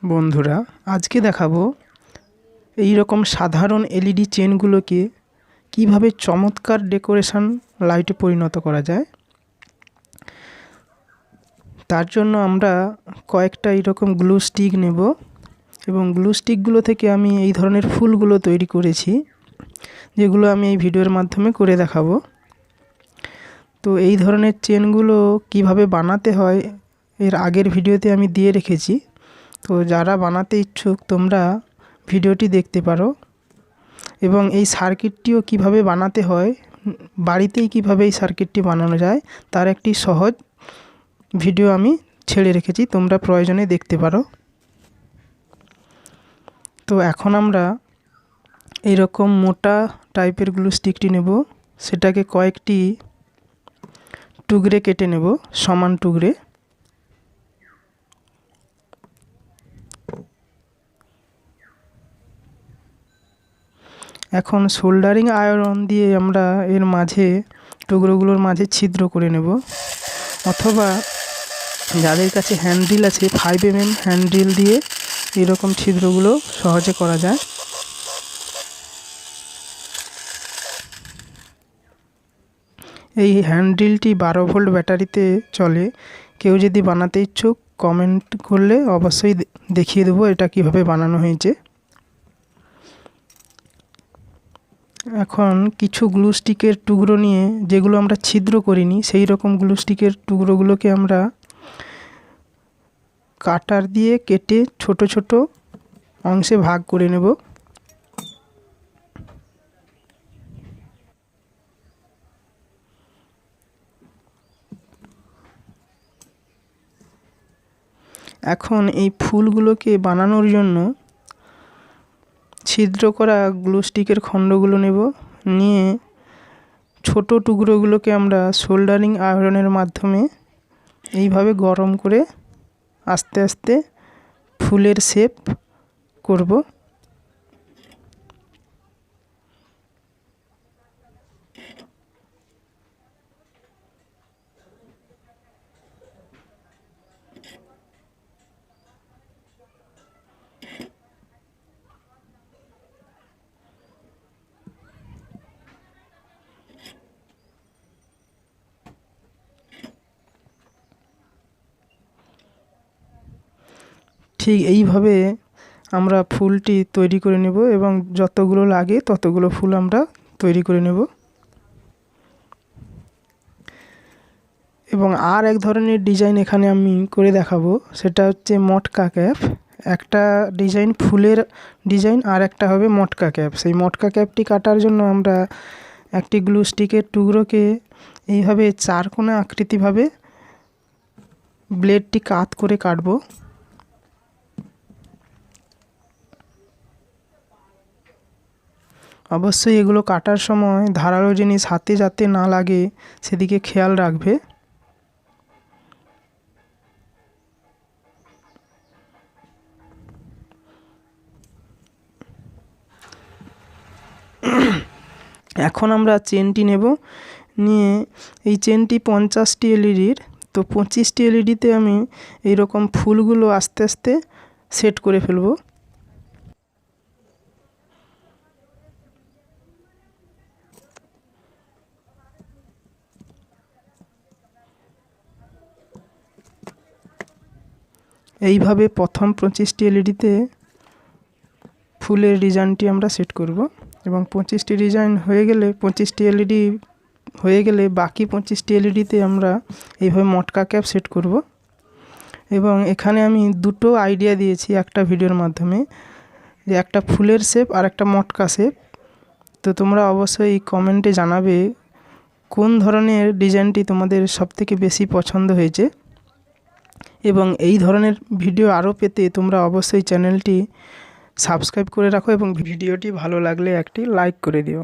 বন্ধুরা, আজকে দেখাবো এই রকম সাধারণ এলইডি চেনগুলোকে কিভাবে চমৎকার ডেকোরেশন লাইটে পরিণত করা যায়। তার জন্য আমরা কয়েকটা এইরকম গ্লু স্টিক নেব এবং গ্লু স্টিকগুলো থেকে আমি এই ধরনের ফুলগুলো তৈরি করেছি, যেগুলো আমি এই ভিডিওর মাধ্যমে করে দেখাবো। তো এই ধরনের চেনগুলো কিভাবে বানাতে হয় এর আগের ভিডিওতে আমি দিয়ে রেখেছি। তো যারা বানাতে ইচ্ছুক তোমরা ভিডিওটি দেখতে পারো, এবং এই সার্কিটটিও কিভাবে বানাতে হয়, বাড়িতেই কিভাবে এই সার্কিটটি বানানো যায় তার একটি সহজ ভিডিও আমি ছেড়ে রেখেছি, তোমরা প্রয়োজনে দেখতে পারো। তো এখন আমরা এইরকম মোটা টাইপের গ্লু স্টিকটি নেব, সেটাকে কয়েকটি টুকরে কেটে নেব, সমান টুকরে। এখন সোল্ডারিং আয়রন দিয়ে আমরা এর মাঝে টুকরোগুলোর মাঝে ছিদ্র করে নেব, অথবা যাদের কাছে হ্যান্ড্রিল আছে 5mm হ্যান্ড্রিল দিয়ে এরকম ছিদ্রগুলো সহজে করা যায়। এই হ্যান্ড্রিলটি 12 ভোল্ট ব্যাটারিতে চলে। কেউ যদি বানাতে ইচ্ছুক কমেন্ট করলে অবশ্যই দেখিয়ে দেবো এটা কিভাবে বানানো হয়েছে। এখন কিছু গ্লু স্টিকের টুকরো নিয়ে, যেগুলো আমরা ছিদ্র করিনি, সেই রকম গ্লু স্টিকের টুকরোগুলোকে আমরা কাটার দিয়ে কেটে ছোট ছোট অংশে ভাগ করে নেব। এখন এই ফুলগুলোকে বানানোর জন্য ছিদ্র করা গ্লু স্টিকের খণ্ডগুলো নেব, নিয়ে ছোট টুকরোগুলোকে আমরা সোল্ডারিং আয়রনের মাধ্যমে এইভাবে গরম করে আস্তে আস্তে ফুলের শেপ করব। ঠিক এইভাবে আমরা ফুলটি তৈরি করে নেব, এবং যতগুলো লাগে ততগুলো ফুল আমরা তৈরি করে নেব। এবং আর এক ধরনের ডিজাইন এখানে আমি করে দেখাবো, সেটা হচ্ছে মটকা ক্যাপ। একটা ডিজাইন ফুলের ডিজাইন, আর একটা হবে মটকা ক্যাপ। সেই মটকা ক্যাপটি কাটার জন্য আমরা একটি গ্লু স্টিকের টুকরোকে এইভাবে চারকোনা আকৃতিভাবে ব্লেডটি কাত করে কাটবো। অবশ্যই এগুলো কাটার সময় ধারালো জিনিস হাতে যাতে না লাগে সেদিকে খেয়াল রাখবে। এখন আমরা চেনটি নেব, নিয়ে এই চেনটি 50টি এলইডির, তো 25টি এলইডিতে আমি এইরকম ফুলগুলো আস্তে আস্তে সেট করে ফেলবো। এইভাবে প্রথম 25টি এলইডিতে ফুলের ডিজাইনটি আমরা সেট করব, এবং 25টি ডিজাইন হয়ে গেলে 25টি এলইডি হয়ে গেলে বাকি 25টি এলইডিতে আমরা এইভাবে মটকা ক্যাপ সেট করব। এবং এখানে আমি দুটো আইডিয়া দিয়েছি একটা ভিডিওর মাধ্যমে, যে একটা ফুলের শেপ আর একটা মটকা শেপ। তো তোমরা অবশ্যই কমেন্টে জানাবে কোন ধরনের ডিজাইনটি তোমাদের সবথেকে বেশি পছন্দ হয়েছে। এবং এই ধরনের ভিডিও আরও পেতে তোমরা অবশ্যই চ্যানেলটি সাবস্ক্রাইব করে রাখো, এবং ভিডিওটি ভালো লাগলে একটি লাইক করে দিও।